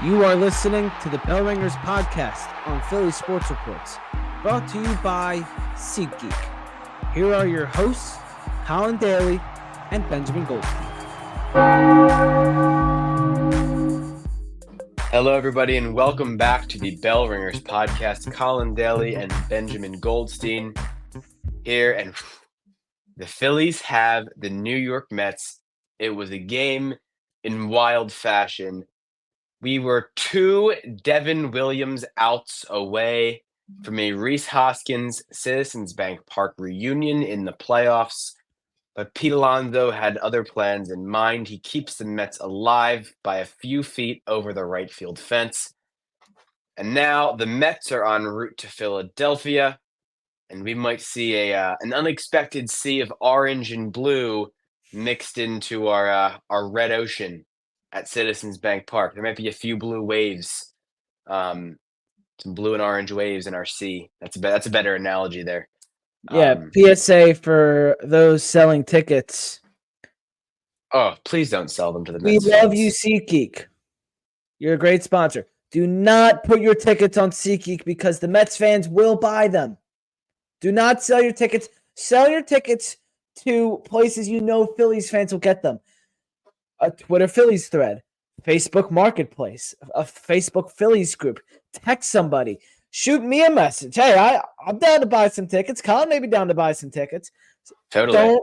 You are listening to the Bell Ringers podcast on Philly Sports Reports, brought to you by SeatGeek. Here are your hosts, Colin Daly and Benjamin Goldstein. Hello, everybody, and welcome back to the Bell Ringers podcast. Colin Daly and Benjamin Goldstein here, and the Phillies have the New York Mets. It was a game in wild fashion. We were 2 Devin Williams outs away from a Rhys Hoskins Citizens Bank Park reunion in the playoffs, but Pete Alonso had other plans in mind. He keeps the Mets alive by a few feet over the right field fence. And now the Mets are en route to Philadelphia, and we might see an unexpected sea of orange and blue mixed into our red ocean at Citizens Bank Park. There might be a few blue waves, some blue and orange waves in our sea. That's a better analogy there. Yeah, PSA for those selling tickets. Oh, please don't sell them to the We Mets love fans. you, SeatGeek. You're a great sponsor. Do not put your tickets on SeatGeek because the Mets fans will buy them. Do not sell your tickets. Sell your tickets to places you know Phillies fans will get them. A Twitter Phillies thread, Facebook Marketplace, a Facebook Phillies group. Text somebody. Shoot me a message. Hey, I'm down to buy some tickets. Colin may be down to buy some tickets. Totally.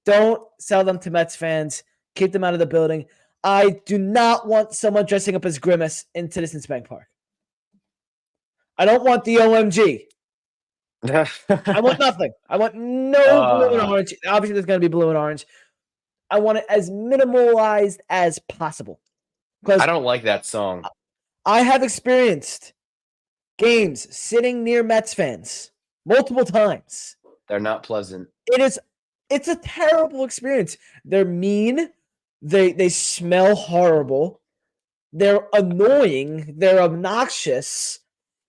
Don't sell them to Mets fans. Keep them out of the building. I do not want someone dressing up as Grimace in Citizens Bank Park. I don't want the OMG. I want nothing. I want no blue and orange. Obviously, there's going to be blue and orange. I want it as minimalized as possible. I don't like that song. I have experienced games sitting near Mets fans multiple times. They're not pleasant. It's a terrible experience. They're mean. They smell horrible. They're annoying. They're obnoxious.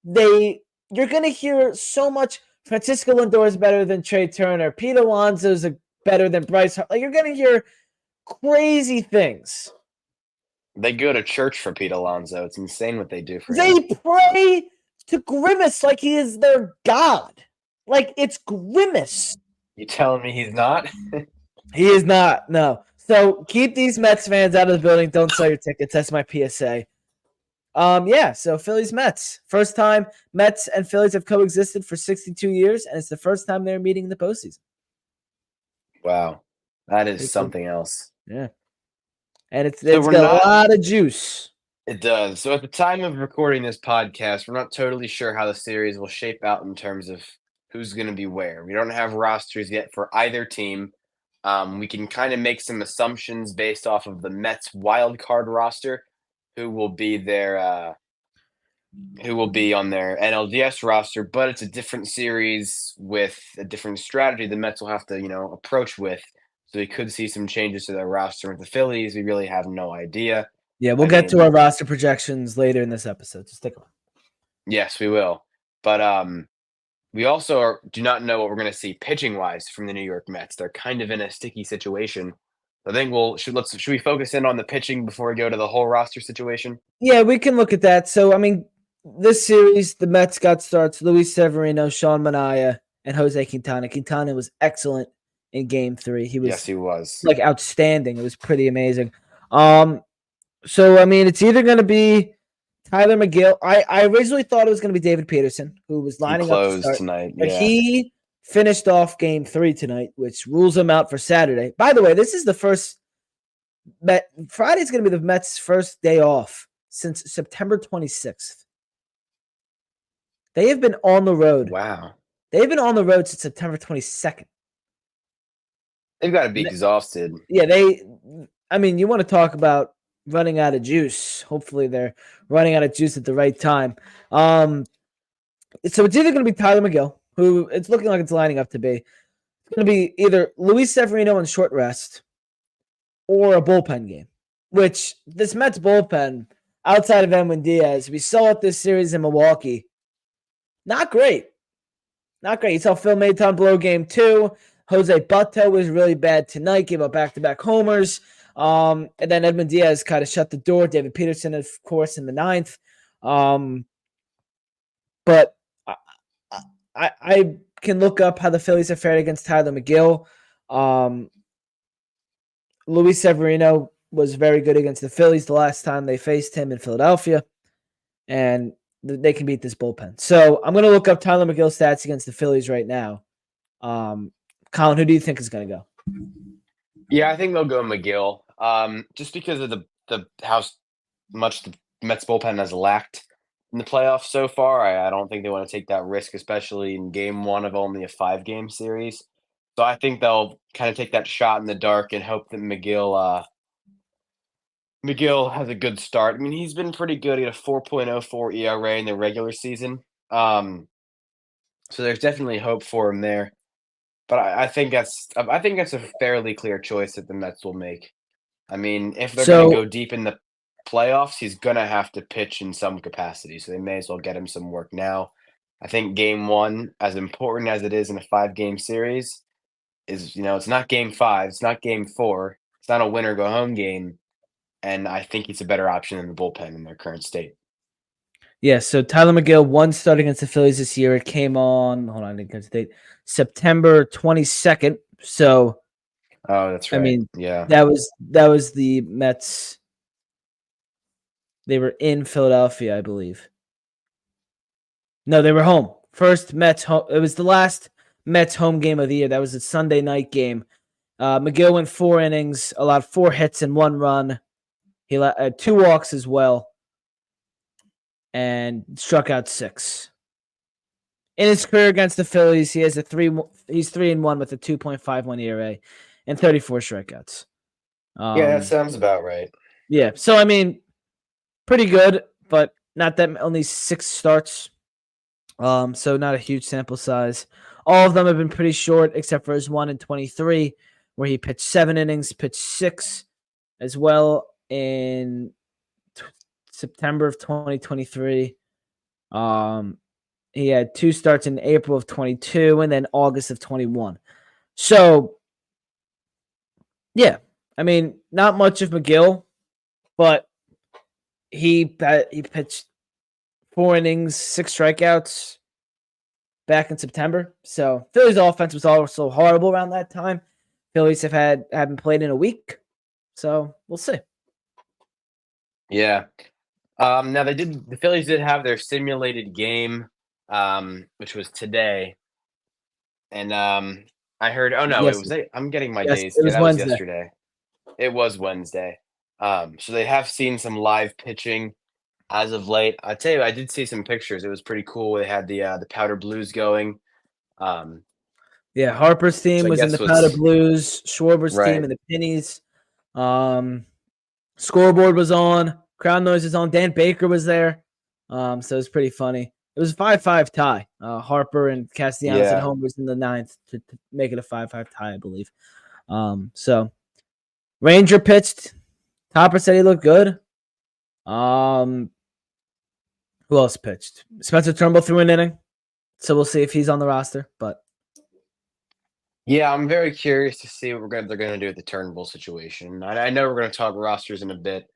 You're gonna hear so much. Francisco Lindor is better than Trey Turner. Pete Alonso's better than Bryce. Like, you're gonna hear crazy things. They go to church for Pete Alonso. It's insane what they do for him. They pray to Grimace like he is their god. Like, it's Grimace. You telling me he's not? He is not, no. So keep these Mets fans out of the building. Don't sell your tickets. That's my PSA. So Phillies Mets. First time Mets and Phillies have coexisted for 62 years, and it's the first time they're meeting in the postseason. Wow. That is something else. Yeah. And it's got a lot of juice. It does. So at the time of recording this podcast, we're not totally sure how the series will shape out in terms of who's going to be where. We don't have rosters yet for either team. We can kind of make some assumptions based off of the Mets Wild Card roster, who will be on their NLDS roster, but it's a different series with a different strategy the Mets will have to, approach with. So we could see some changes to their roster. With the Phillies, we really have no idea. Yeah, we'll get to our roster projections later in this episode. Just stick around. Yes, we will. But we also do not know what we're going to see pitching-wise from the New York Mets. They're kind of in a sticky situation. I think should we focus in on the pitching before we go to the whole roster situation? Yeah, we can look at that. So, this series, the Mets got starts. Luis Severino, Sean Manaea, and Jose Quintana. Quintana was excellent in Game 3. Yes, he was. Like, outstanding. It was pretty amazing. So, it's either going to be Tyler McGill. I originally thought it was going to be David Peterson, who was lining up to start tonight. But he finished off Game 3 tonight, which rules him out for Saturday. By the way, this is the first Friday's going to be the Mets' first day off since September 26th. They have been on the road. Wow. They've been on the road since September 22nd. They've got to be exhausted. Yeah, you want to talk about running out of juice. Hopefully they're running out of juice at the right time. So it's either going to be Tyler McGill, who it's looking like it's lining up to be. It's going to be either Luis Severino on short rest or a bullpen game, which this Mets bullpen, outside of Edwin Diaz, we saw it this series in Milwaukee. Not great. You saw Phil Maton blow Game 2. Jose Butto was really bad tonight, gave up back-to-back homers. And then Edwin Diaz kind of shut the door. David Peterson, of course, in the ninth. But I can look up how the Phillies have fared against Tyler McGill. Luis Severino was very good against the Phillies the last time they faced him in Philadelphia, and they can beat this bullpen. So I'm going to look up Tyler McGill's stats against the Phillies right now. Colin, who do you think is going to go? Yeah, I think they'll go McGill. Just because of the how much the Mets bullpen has lacked in the playoffs so far. I don't think they want to take that risk, especially in game one of only a 5-game series. So I think they'll kind of take that shot in the dark and hope that McGill has a good start. I mean, he's been pretty good. He had a 4.04 ERA in the regular season. So there's definitely hope for him there. But I think that's a fairly clear choice that the Mets will make. I mean, if they're going to go deep in the playoffs, he's going to have to pitch in some capacity. So they may as well get him some work now. I think game one, as important as it is in a 5-game series, is, it's not game 5. It's not game 4. It's not a win or go home game. And I think he's a better option than the bullpen in their current state. Yeah, so Tyler McGill, one start against the Phillies this year. It came on, hold on, I didn't get the date, September 22nd. So, oh, that's right. I mean, yeah, that was the Mets. They were in Philadelphia, I believe. No, they were home. First Mets home. It was the last Mets home game of the year. That was a Sunday night game. McGill went 4 innings, allowed 4 hits and 1 run. He had 2 walks as well, and struck out 6. In his career against the Phillies, he has he's 3-1 with a 2.51 ERA and 34 strikeouts. Yeah, that sounds about right. Yeah, so I mean, pretty good, but not that only 6 starts. So not a huge sample size. All of them have been pretty short, except for his 1 in 23, where he pitched 7 innings, pitched 6 as well in September of 2023. He had 2 starts in April of 22 and then August of 21. So, yeah, I mean, not much of McGill, but he pitched 4 innings, 6 strikeouts back in September. So Phillies offense was also horrible around that time. Phillies haven't played in a week, so we'll see. Yeah. Now the Phillies did have their simulated game, which was today, and I heard. Oh no, Yes, I'm getting my yes, days. it Yeah, was that was Wednesday. yesterday. It was Wednesday. So they have seen some live pitching as of late. I tell you, I did see some pictures. It was pretty cool. They had the Powder Blues going. Yeah, Harper's team I was in guess the Powder was Blues, Schwarber's team right. in the Pennies. Scoreboard was on, crowd noise was on. Dan Baker was there. So it was pretty funny. It was a 5-5 tie. Harper and Castellanos at Yeah. home was in the 9th to make it a 5-5 tie, I believe. So Ranger pitched. Topper said he looked good. Who else pitched? Spencer Turnbull threw an inning. So we'll see if he's on the roster. But Yeah, I'm very curious to see what they're gonna do with the Turnbull situation. I know we're gonna talk rosters in a bit,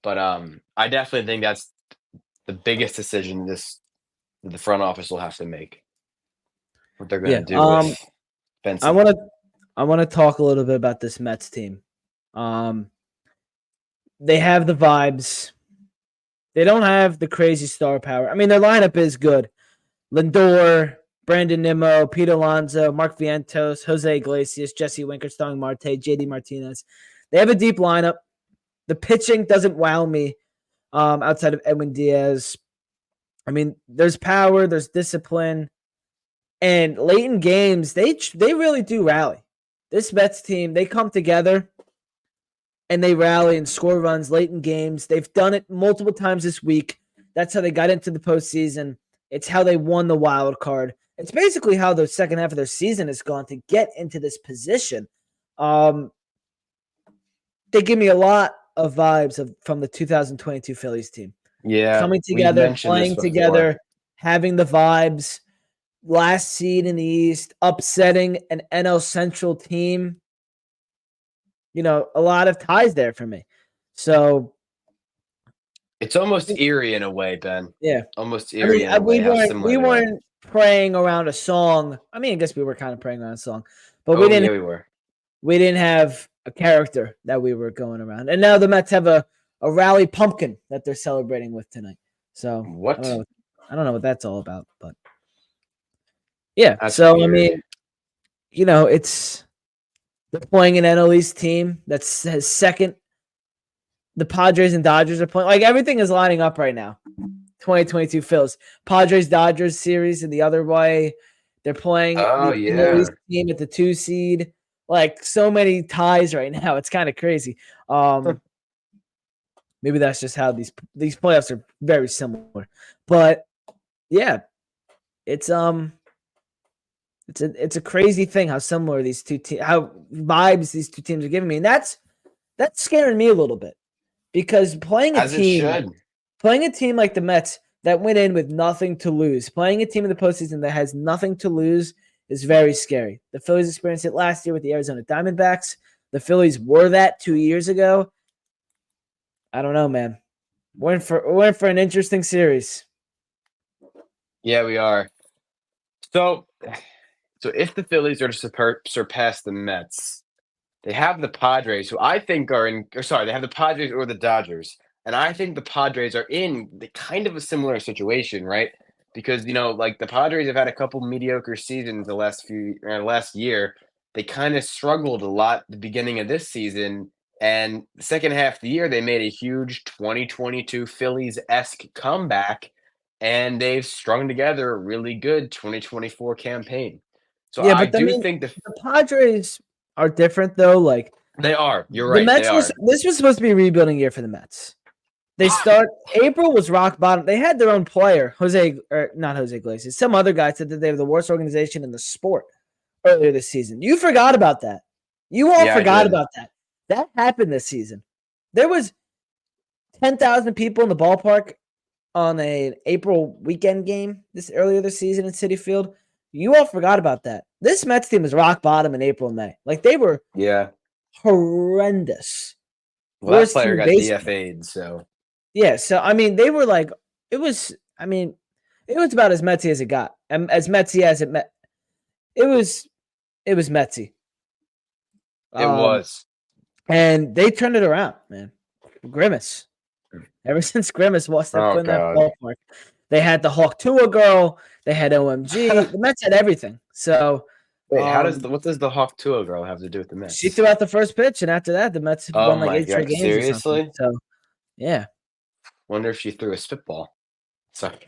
but I definitely think that's the biggest decision the front office will have to make. What they're yeah, gonna do with I Benson. want to talk a little bit about this Mets team. They have the vibes. They don't have the crazy star power. I mean, their lineup is good. Lindor, Brandon Nimmo, Pete Alonso, Mark Vientos, Jose Iglesias, Jesse Winker, Starling Marte, JD Martinez. They have a deep lineup. The pitching doesn't wow me outside of Edwin Diaz. I mean, there's power, there's discipline, and late in games, they really do rally. This Mets team, they come together and they rally and score runs late in games. They've done it multiple times this week. That's how they got into the postseason. It's how they won the wild card. It's basically how the second half of their season has gone to get into this position. They give me a lot of vibes from the 2022 Phillies team. Yeah, Coming we've together, mentioned this playing before. together, having the vibes. Last seed in the East, upsetting an NL Central team. a lot of ties there for me. So It's almost eerie in a way, Ben. yeah, Almost I mean, eerie in a way we how weren't similar we they are. weren't praying around a song. I mean, I guess we were kind of praying around a song, but Oh yeah, we were. we didn't have a character that we were going around. And now the Mets have a rally pumpkin that they're celebrating with tonight. So What? I don't know what that's all about, but yeah. That's So I weird. mean, it's they're playing an NLDS team that's has second. The Padres and Dodgers are playing. Like everything is lining up right now. 2022 Phils. Padres Dodgers series in the other way. They're playing Oh the yeah. NLDS team at the 2 seed. Like so many ties right now. It's kind of crazy. Maybe that's just how these playoffs are very similar. But yeah, it's it's a crazy thing how similar these two teams, how vibes these two teams are giving me, and that's scaring me a little bit because As it should. playing a team like the Mets that went in with nothing to lose, playing a team in the postseason that has nothing to lose is very scary. The Phillies experienced it last year with the Arizona Diamondbacks. The Phillies were that 2 years ago. I don't know, man. We're in for an interesting series. Yeah, we are. So if the Phillies are to surpass the Mets, they have the Padres, who I think are in. Or sorry, they have the Padres or the Dodgers, and I think the Padres are in the kind of a similar situation, right? Because like the Padres have had a couple mediocre seasons last year. They kind of struggled a lot at the beginning of this season, and the second half of the year they made a huge 2022 Phillies-esque comeback, and they've strung together a really good 2024 campaign. So Yeah, I but I do mean, think the Padres are different though. Like they are. You're the right. They Mets was are. this was supposed to be a rebuilding year for the Mets. They start April was rock bottom. They had their own player, not Jose Iglesias. Some other guy said that they were the worst organization in the sport earlier this season. You forgot about that. You all Yeah, I forgot did. about that. That happened this season. There was 10,000 people in the ballpark on an April weekend game earlier this season in Citi Field. You all forgot about that. This Mets team was rock bottom in April and May. Like they were Yeah. horrendous. Well, that Worst team player in got baseball. DFA'd, so Yeah, so I mean, they were like, it was. I mean, it was about as Metsy as it got, and as Metsy as it met. It was, Metsy. it Um, was. and they turned it around, man. Grimace. Ever since Grimace stepped Oh foot in that God. ballpark, they had the Hawk Tua girl. They had OMG. The Mets had everything. So, Wait, um, what does the Hawk Tua girl have to do with the she Mets? threw out the first pitch, and after that, the Mets Oh won like my 8 straight God, games or something. seriously? So, yeah. Wonder if she threw a spitball. Sorry.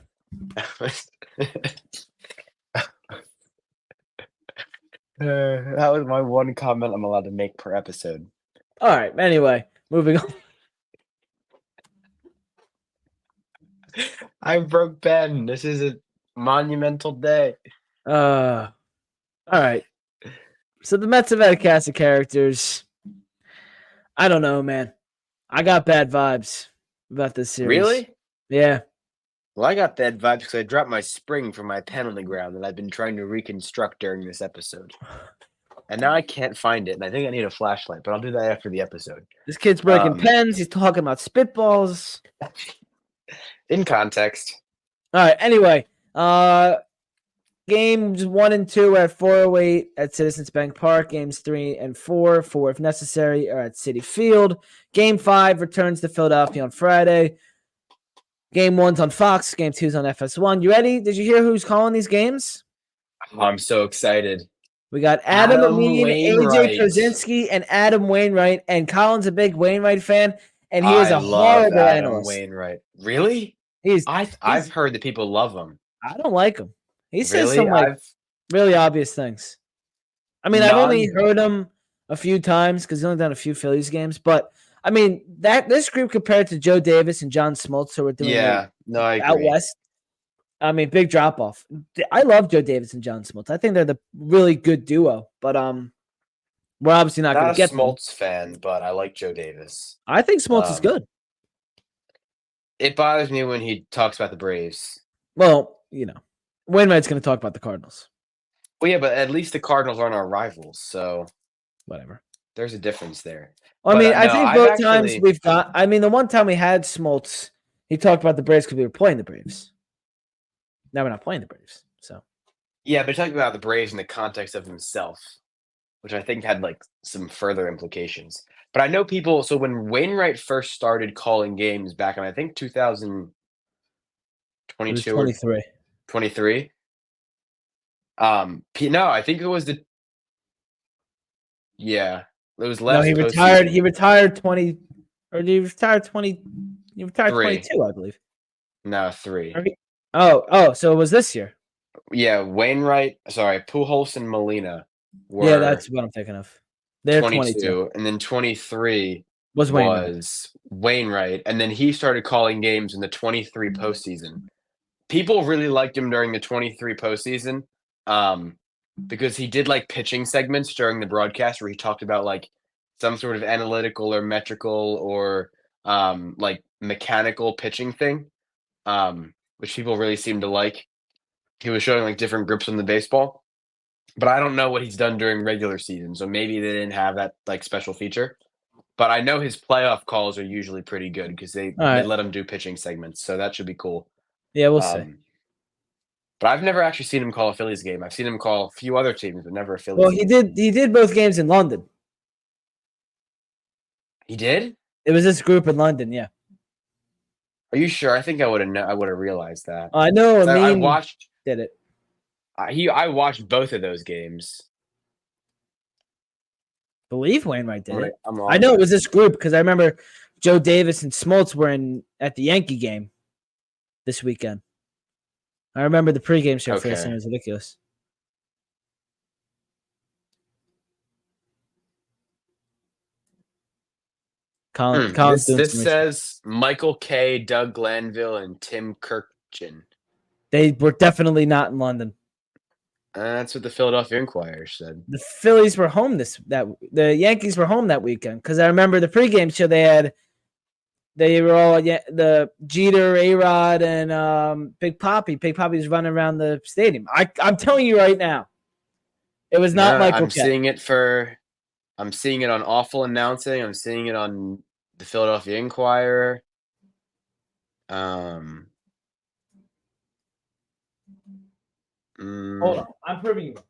That was my one comment I'm allowed to make per episode. All right. Anyway, moving on. I broke Ben. This is a monumental day. All right. So the Mets have had a cast of characters. I don't know, man. I got bad vibes about this series. Really? Yeah. Well, I got bad vibes because I dropped my spring from my pen on the ground that I've been trying to reconstruct during this episode. And now I can't find it, and I think I need a flashlight, but I'll do that after the episode. This kid's breaking pens. He's talking about spitballs. In context. All right. Anyway, games 1 and 2 are at 408 at Citizens Bank Park. Games 3 and 4 if necessary, are at Citi Field. Game 5 returns to Philadelphia on Friday. Game 1's on Fox. Game 2's on FS1. You ready? Did you hear who's calling these games? Oh, I'm so excited. We got Adam Amin, AJ Wainwright. Kozinski, and Adam Wainwright. And Colin's a big Wainwright fan, and he is I a love horrible Adam analyst. Wainwright. Really? I've heard that people love him. I don't like him. He says Really? some really obvious things. I mean, I've only heard him a few times because he's only done a few Phillies games. But I mean, this group compared to Joe Davis and John Smoltz, who are doing I out agree. west. I mean, big drop off. I love Joe Davis and John Smoltz. I think they're the really good duo. But we're obviously not going to get Smoltz fan, but I like Joe Davis. I think Smoltz is good. It bothers me when he talks about the Braves. Well, Wainwright's going to talk about the Cardinals. Well, yeah, but at least the Cardinals aren't our rivals, so whatever. there's a difference there. I But mean, I no, think I've both times actually we've got. I mean, the one time we had Smoltz, he talked about the Braves because we were playing the Braves. Now we're not playing the Braves, so but talking about the Braves in the context of himself, which I think had like some further implications. But I know people. So when Wainwright first started calling games back in I think it was 2022 or 23. 23. No, I think it was it was No, last he retired. He postseason. retired 20, or he retired 20. He retired 3, 22, I believe. no 3. So it was this year. Yeah, Pujols and Molina Yeah, were that's what I'm thinking of. They're 22. 22, and then 23 Was Wainwright. was Wainwright, and then he started calling games in the 23 postseason. People really liked him during the 23 postseason, because he did like pitching segments during the broadcast where he talked about like some sort of analytical or metrical or like mechanical pitching thing, which people really seemed to like. He was showing like different grips on the baseball, but I don't know what he's done during regular season, so maybe they didn't have that like special feature. But I know his playoff calls are usually pretty good because All they right. let him do pitching segments, so that should be cool. Yeah, we'll see. Um, but I've never actually seen him call a Phillies game. I've seen him call a few other teams, but never a Well, Phillies he game. did. He did both games in London. He did? It was this group in London. Yeah, Are you sure? I think I would have realized that. I know. 'Cause I Amin watched did it. I watched both of those games. Believe Wainwright did it. I'm I on know it that. was this group because I remember Joe Davis and Smoltz were in at the Yankee game this weekend. I remember the pregame show for this, and Okay. it was ridiculous. Colin's doing This some research. says Michael K, Doug Glanville, and Tim Kirkchin. They were definitely not in London. That's what the Philadelphia Inquirer said. The Phillies were home the Yankees were home that weekend because I remember the pregame show they were all the Jeter, A-Rod, and Big Poppy. Big Poppy was running around the stadium. I'm telling you right now, it was not Yeah, Michael K. I'm seeing it on Awful Announcing. I'm seeing it on the Philadelphia Inquirer. Hold mm, on, I'm proving you wrong.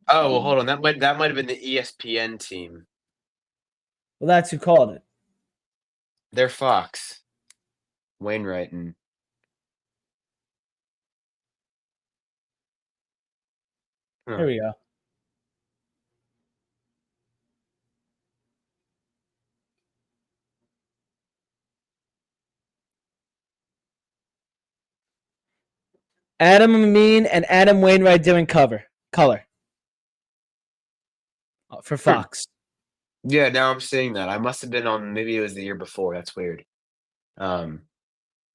oh, well, hold on. That might have been the ESPN team. Well, that's who called it. They're Fox. Wainwright and Here we go. Adam Amin and Adam Wainwright doing color for Fox. Yeah, now I'm seeing that. I must have been on. Maybe it was the year before. That's weird.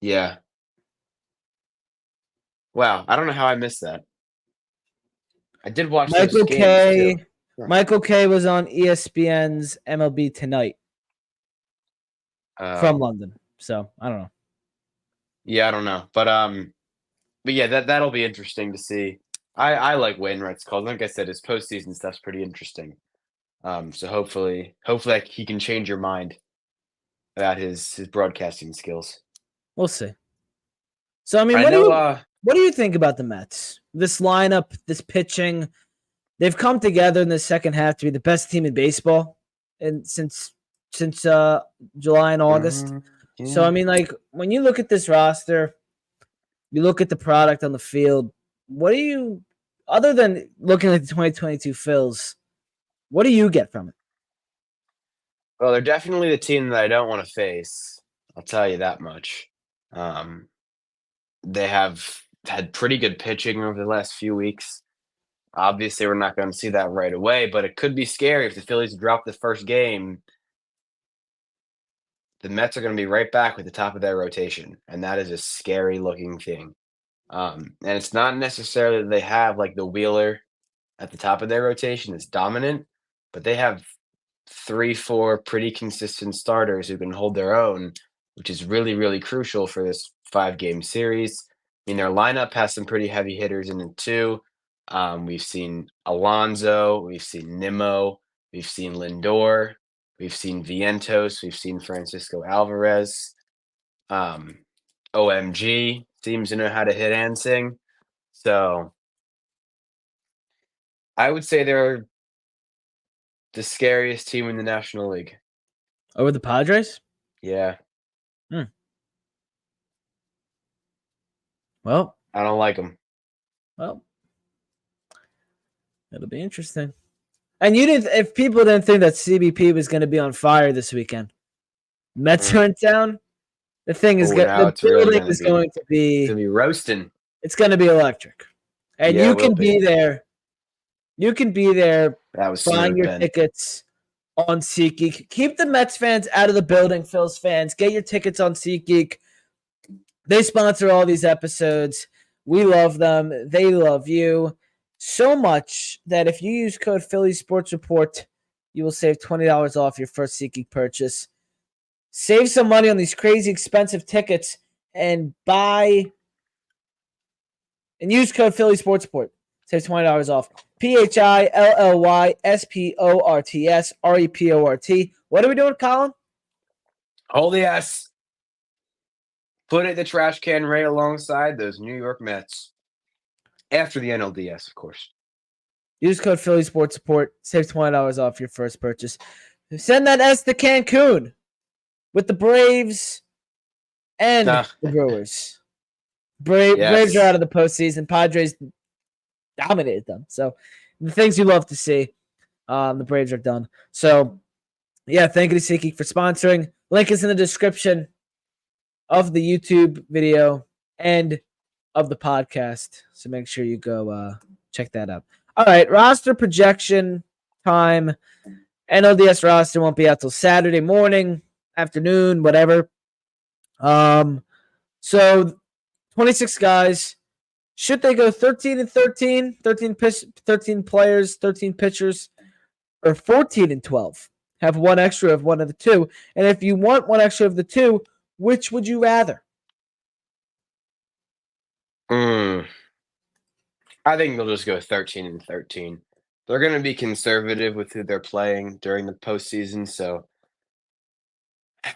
Yeah. Wow, I don't know how I missed that. I did watch those games too. Huh. Michael K was on ESPN's MLB Tonight from London. So I don't know. Yeah, I don't know, but yeah, that'll be interesting to see. I like Wainwright's calls. Like I said, his postseason stuff's pretty interesting. So hopefully he can change your mind about his broadcasting skills. We'll see. So I mean, what do you think about the Mets? This lineup, this pitching, they've come together in the second half to be the best team in baseball, and since July and August. Yeah. So I mean, like when you look at this roster, you look at the product on the field. What do you, other than looking at the 2022 Phils, what do you get from it? Well, they're definitely the team that I don't want to face. I'll tell you that much. They have had pretty good pitching over the last few weeks. Obviously, we're not going to see that right away, but it could be scary if the Phillies drop the first game. The Mets are going to be right back with the top of their rotation, and that is a scary looking thing. And it's not necessarily that they have like the Wheeler at the top of their rotation that's dominant, but they have 3-4 pretty consistent starters who can hold their own, which is really, really crucial for this 5-game series. I mean, their lineup has some pretty heavy hitters in it too. We've seen Alonso, we've seen Nimmo, we've seen Lindor, we've seen Vientos, we've seen Francisco Alvarez. OMG seems to know how to hit and sing. So I would say they're the scariest team in the National League. Over the Padres? Yeah. Well, I don't like them. well, it'll be interesting. And you didn't, if people didn't think that CBP was going to be on fire this weekend, Mets are in town. The thing is, Now the it's really building gonna is be going to be, roasting. it's going to be electric. And Yeah, you it will can be be. there. You can be there That was buying smooth, your Ben. tickets on SeatGeek. Keep the Mets fans out of the building, Phil's fans. Get your tickets on SeatGeek. They sponsor all these episodes. We love them. They love you so much that if you use code Philly Sports Report, you will save $20 off your first SeatGeek purchase. Save some money on these crazy expensive tickets and buy and use code Philly Sports Report. Save $20 off. PHILLYSPORTSREPORT. What are we doing, Colin? Holy yes. Put it in the trash can right alongside those New York Mets. After the NLDS, of course. Use code Philly Sports Support. Save $20 off your first purchase. Send that S to Cancun with the Braves and the Brewers. Braves are out of the postseason. Padres dominated them. So the things you love to see, the Braves are done. So, yeah, thank you to SeatGeek for sponsoring. Link is in the description of the YouTube video and of the podcast. So make sure you go check that out. All right, roster projection time. NLDS roster won't be out till Saturday morning, afternoon, whatever. So 26 guys. Should they go 13 and 13, 13 players, 13 pitchers, or 14 and 12? Have one extra of one of the two. And if you want one extra of the two, which would you rather? I think they'll just go 13 and 13. They're going to be conservative with who they're playing during the postseason. So,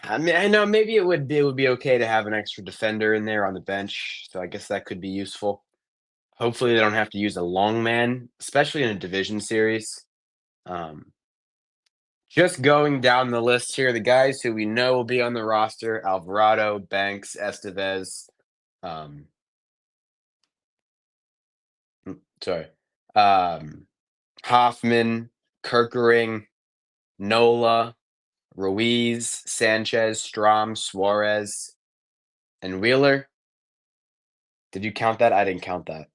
I mean, I know maybe it would be okay to have an extra defender in there on the bench. So I guess that could be useful. Hopefully, they don't have to use a long man, especially in a division series. Just going down the list here, the guys who we know will be on the roster: Alvarado, Banks, Estevez. Sorry, Hoffman, Kerkering, Nola, Ruiz, Sanchez, Strom, Suarez, and Wheeler. Did you count that? I didn't count that.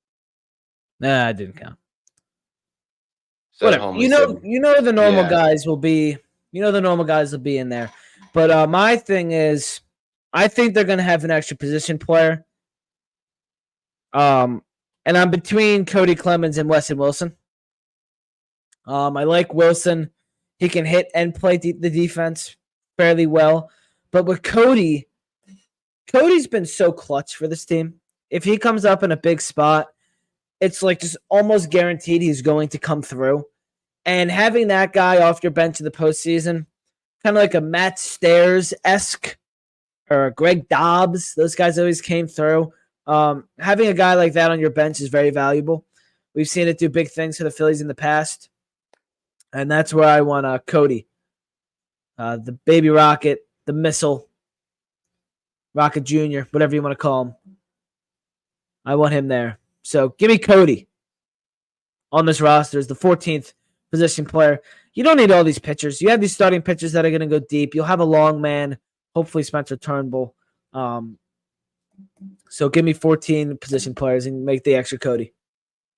Nah, I didn't count. So Whatever. You know the normal guys will be. You know the normal guys will be in there. But my thing is, I think they're going to have an extra position player. And I'm between Cody Clemens and Weston Wilson. I like Wilson. He can hit and play the defense fairly well. But with Cody, Cody's been so clutch for this team. If he comes up in a big spot, it's like just almost guaranteed he's going to come through. And having that guy off your bench in the postseason, kind of like a Matt Stairs-esque or Greg Dobbs, those guys always came through. Having a guy like that on your bench is very valuable. We've seen it do big things for the Phillies in the past. And that's where I want Cody. The baby rocket, the missile, Rocket Jr., whatever you want to call him. I want him there. So give me Cody on this roster as the 14th position player. You don't need all these pitchers. You have these starting pitchers that are going to go deep. You'll have a long man, hopefully Spencer Turnbull. So give me 14 position players and make the extra Cody.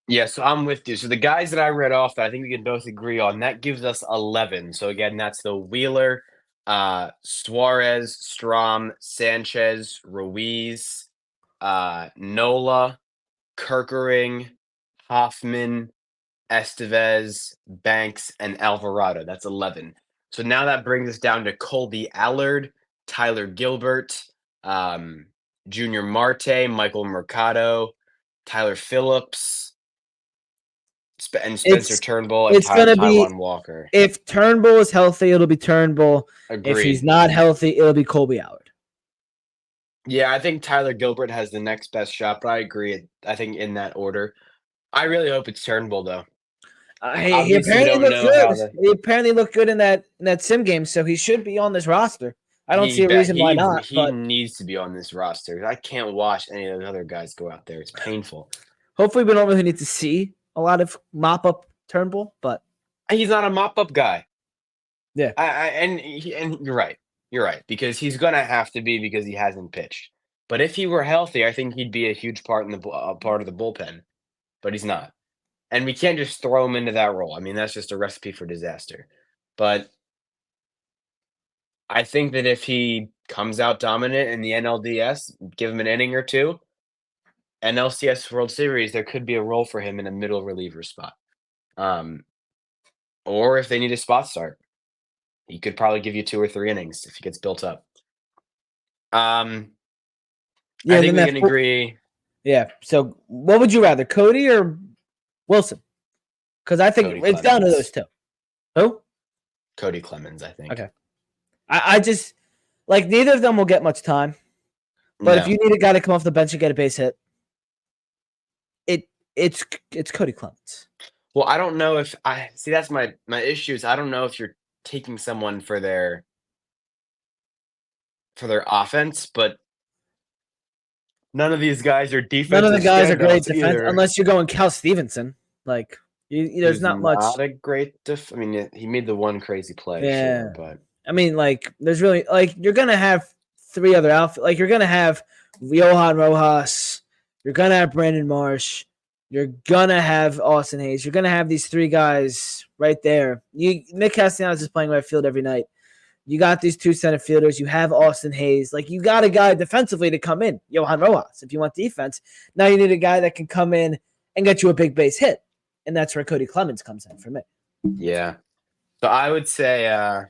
Yeah, so I'm with you. So the guys that I read off that I think we can both agree on, that gives us 11. So again, that's the Wheeler, Suarez, Strom, Sanchez, Ruiz, Nola, Kerkering, Hoffman, Estevez, Banks, and Alvarado. That's 11. So now that brings us down to Colby Allard, Tyler Gilbert, Junior Marte, Michael Mercado, Tyler Phillips, And Spencer Turnbull and It's gonna be Taijuan Walker. if Turnbull is healthy, it'll be Turnbull. Agreed. If he's not healthy, it'll be Colby Howard. Yeah, I think Tyler Gilbert has the next best shot, but I agree. I think in that order. I really hope it's Turnbull though. He apparently looked good. He apparently looked good in that sim game, so he should be on this roster. I don't see a reason why not. He needs to be on this roster. I can't watch any of the other guys go out there. It's painful. Hopefully, we don't really need to see a lot of mop up Turnbull, but he's not a mop up guy. Yeah, and you're right. You're right because he's gonna have to be because he hasn't pitched. But if he were healthy, I think he'd be a huge part in the part of the bullpen. But he's not, and we can't just throw him into that role. I mean, that's just a recipe for disaster. But I think that if he comes out dominant in the NLDS, give him an inning or two, NLCS World Series, there could be a role for him in a middle reliever spot. Or if they need a spot start, he could probably give you 2 or 3 innings if he gets built up. I think we can agree. Yeah. So what would you rather, Cody or Wilson? Because I think it's down to those two. Who? Cody Clemens, I think. Okay. I just like neither of them will get much time. But if you need a guy to come off the bench and get a base hit, it's Cody Clemens. Well, I don't know if I see that's my issue is I don't know if you're taking someone for their offense, but none of these guys are defensive. None of the guys are great defense unless you're going Cal Stevenson. Like there's not much. Not a great I mean, he made the one crazy play, sure, but I mean, like, there's really like you're gonna have 3 other outfit. Like you're gonna have Johan Rojas, you're gonna have Brandon Marsh, you're gonna have Austin Hayes. You're gonna have these 3 guys right there. Nick Castellanos is playing right field every night. You got these 2 center fielders. You have Austin Hayes. Like you got a guy defensively to come in, Johan Rojas. If you want defense, now you need a guy that can come in and get you a big base hit, and that's where Cody Clemens comes in for me. Yeah, so I would say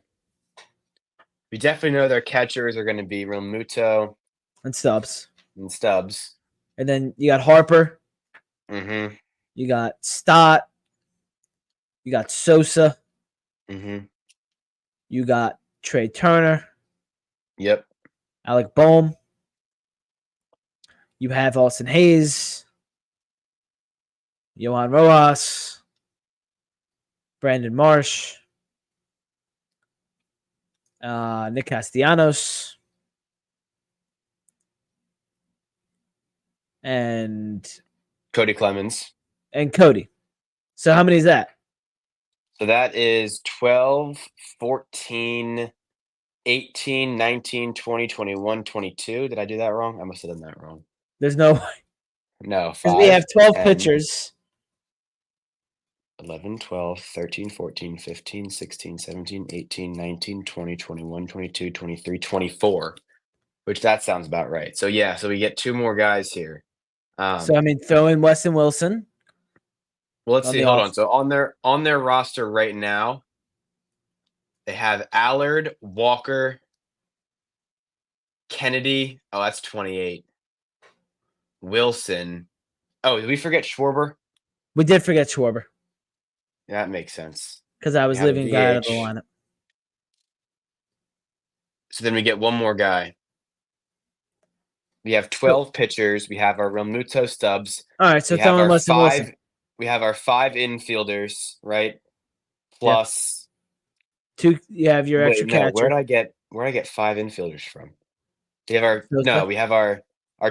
we definitely know their catchers are going to be Realmuto and Stubbs. And then you got Harper. Mm-hmm. You got Stott. You got Sosa. Mm-hmm. You got Trey Turner. Yep. Alec Boehm. You have Austin Hayes. Johan Rojas. Brandon Marsh. Nick Castellanos. And Cody Clemens. And Cody. So how many is that? So that is 12, 14, 18, 19, 20, 21, 22. Did I do that wrong? I must have done that wrong. There's no way. No, 5. We have 12 pitchers. 11, 12, 13, 14, 15, 16, 17, 18, 19, 20, 21, 22, 23, 24, which that sounds about right. So, yeah, so we get 2 more guys here. So, I mean, throw in Weston Wilson. Well, let's see. Hold on. So, on their roster right now, they have Allard, Walker, Kennedy. Oh, that's 28. Wilson. Oh, did we forget Schwarber? We did forget Schwarber. That makes sense. Because I was leaving a guy out of the lineup. So then we get 1 more guy. We have 12 pitchers. We have our Realmuto Stubbs. All right, so throw in Weston Wilson. We have our 5 infielders, right? Plus 2. You have your extra catcher. Where did I get 5 infielders from? We have our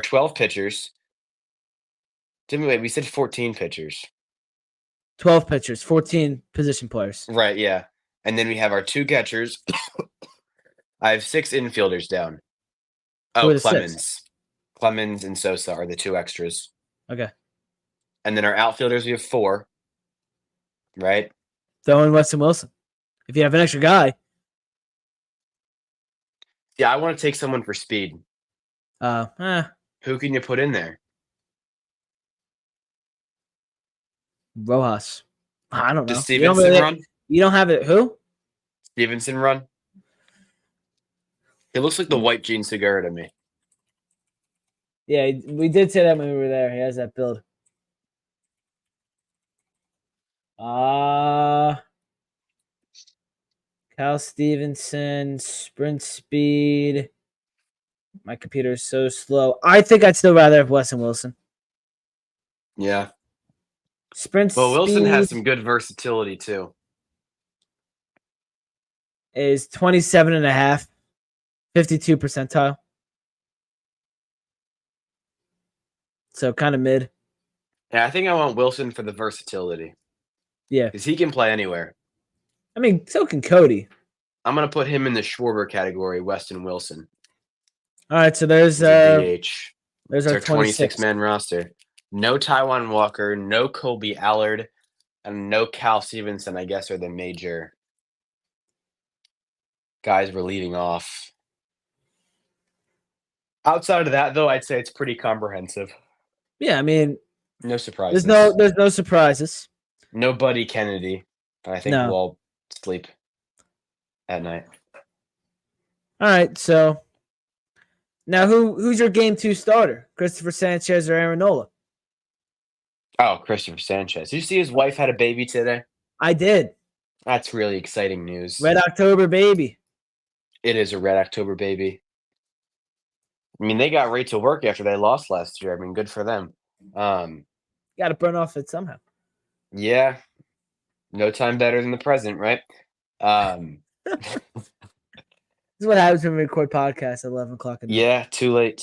12 pitchers. We said 14 pitchers. 12 pitchers, 14 position players. Right, yeah. And then we have our 2 catchers. I have 6 infielders down. Oh, Clemens. 6? Clemens and Sosa are the 2 extras. Okay. And then our outfielders, we have 4. Right? Throw in Weston Wilson. If you have an extra guy. Yeah, I want to take someone for speed. Who can you put in there? Rojas. I don't know. Does Stevenson run? You don't have it. Who? Stevenson run? He looks like the white Gene Segura to me. Yeah, we did say that when we were there. He has that build. Cal Stevenson, sprint speed. My computer is so slow. I think I'd still rather have Weston Wilson. Yeah. Sprint Well, Wilson speed has some good versatility too. is 27.5, 52 percentile. So kind of mid. Yeah, I think I want Wilson for the versatility. Yeah. Because he can play anywhere. I mean, so can Cody. I'm going to put him in the Schwarber category, Weston Wilson. All right, so there's DH. There's It's our our 26-man roster. No Taiwan Walker, no Colby Allard, and no Cal Stevenson, I guess, are the major guys we're leaving off. Outside of that, though, I'd say it's pretty comprehensive. Yeah, I mean, No surprises. there's no surprises. No Buddy Kennedy. I think we'll all sleep at night. All right, so now who's your game 2 starter? Christopher Sanchez or Aaron Nola? Oh, Christopher Sanchez. Did you see his wife had a baby today? I did. That's really exciting news. Red October baby. It is a Red October baby. I mean, they got right to work after they lost last year. I mean, good for them. Got to burn off it somehow. Yeah. No time better than the present, right? This is what happens when we record podcasts at 11 o'clock at night. Yeah, too late.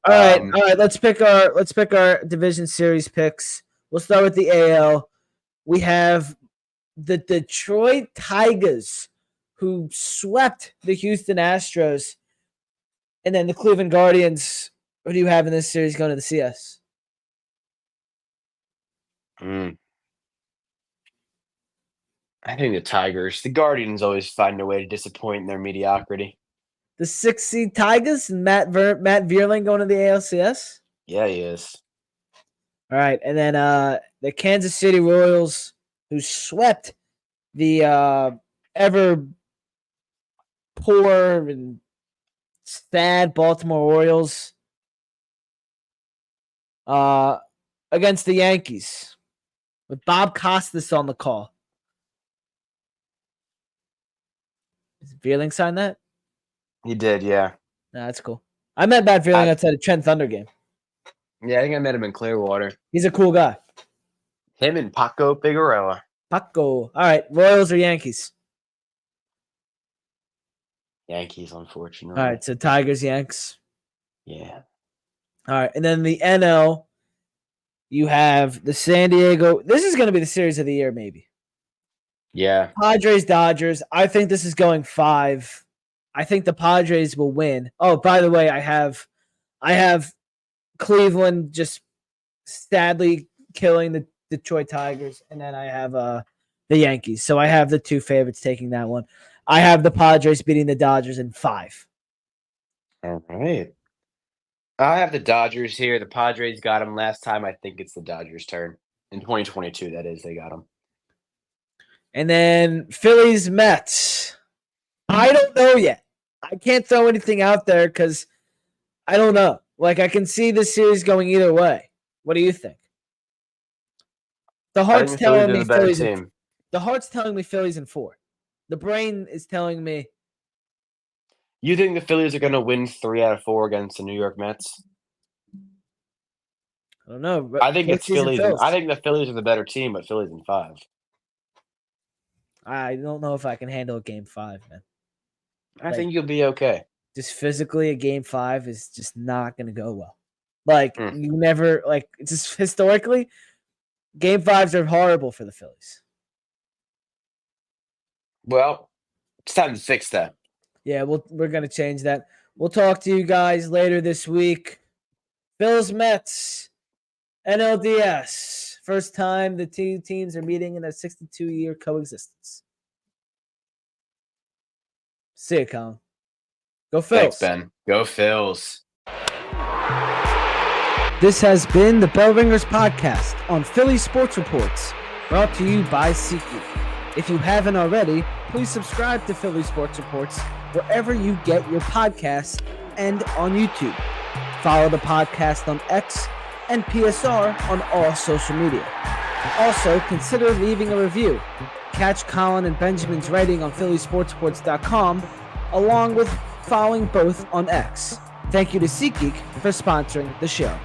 All right. Let's pick our division series picks. We'll start with the AL. We have the Detroit Tigers, who swept the Houston Astros, and then the Cleveland Guardians. What do you have in this series going to the CS? I think the Tigers. The Guardians always find a way to disappoint in their mediocrity. The 6 seed Tigers and Matt Vierling going to the ALCS? Yeah, he is. All right. And then the Kansas City Royals, who swept the ever poor and sad Baltimore Orioles against the Yankees with Bob Costas on the call. Did Vierling sign that? He did, yeah. No, that's cool. I met Matt Vierling outside a Trent Thunder game. Yeah, I think I met him in Clearwater. He's a cool guy. Him and Paco Figueroa. Paco. All right, Royals or Yankees? Yankees, unfortunately. All right, so Tigers, Yanks. Yeah. All right, and then the NL, you have the San Diego. This is going to be the series of the year, maybe. Yeah. Padres, Dodgers. I think this is going 5. I think the Padres will win. Oh, by the way, I have Cleveland just sadly killing the Detroit Tigers, and then I have the Yankees. So I have the 2 favorites taking that one. I have the Padres beating the Dodgers in 5. All right. I have the Dodgers here. The Padres got them last time. I think it's the Dodgers' turn. In 2022, that is. They got them. And then Phillies, Mets. I don't know yet. I can't throw anything out there because I don't know. Like, I can see this series going either way. What do you think? The heart's telling me Phillies. The heart's telling me Phillies in 4. The brain is telling me. You think the Phillies are going to win 3 out of 4 against the New York Mets? I don't know. I think it's Phillies. I think the Phillies are the better team, but Phillies in 5. I don't know if I can handle a game 5, man. I think you'll be okay. Just physically, a game 5 is just not going to go well. Like, you never, like, just historically, game 5s are horrible for the Phillies. Well, it's time to fix that. Yeah, we're going to change that. We'll talk to you guys later this week. Phillies, Mets, NLDS. First time the 2 teams are meeting in a 62-year coexistence. See you, Colin. Go Phils. Thanks, Ben. Go Phils. This has been the Bell Ringers podcast on Philly Sports Reports, brought to you by SeatGeek. If you haven't already, please subscribe to Philly Sports Reports wherever you get your podcasts and on YouTube. Follow the podcast on X and PSR on all social media. Also, consider leaving a review. Catch Colin and Benjamin's writing on PhillySportsReports.com, along with following both on X. Thank you to SeatGeek for sponsoring the show.